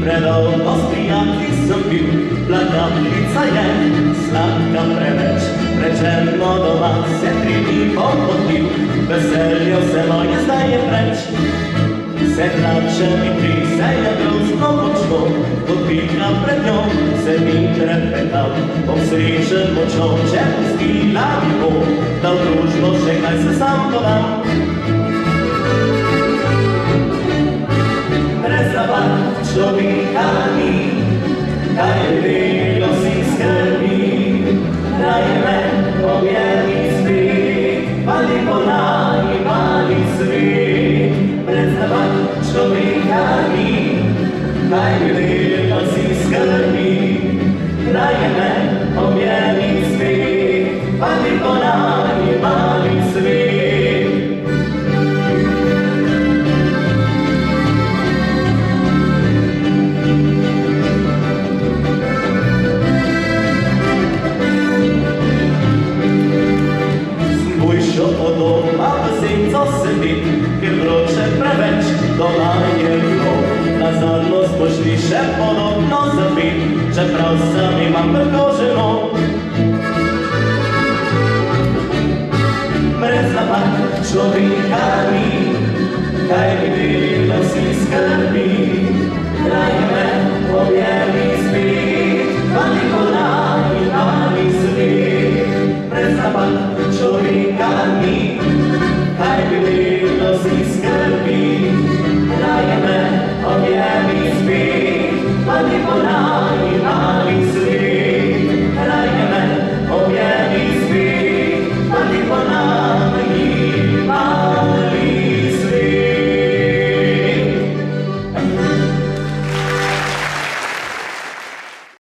Predolgo s prijatelji sem bil, plakatnica je sladka preveč. Prečerno doma se 3 dni popotil, veseljo se moje zdaj je preč. Se hlače mi tri, se je grozno močno, kot pika pred njo, se mi trepetal. Bom srečen močno, če pustila mi bo, da v družbo še kaj se sam podam. Brez navad človeka ni, kaj je delo si skrbi, raje me objemi spi, pali po nagi, pali svi. Brez navad človeka ni, kaj je delo si skrbi, raje me objemi spi, pali po nagi, pali svi. Ker vroče preveč, doma je bilo, nazadno smo šli še podobno zapit, čeprav sam imam vrko ženo. Brez navad človeka ni, kaj bi delo si skrbi,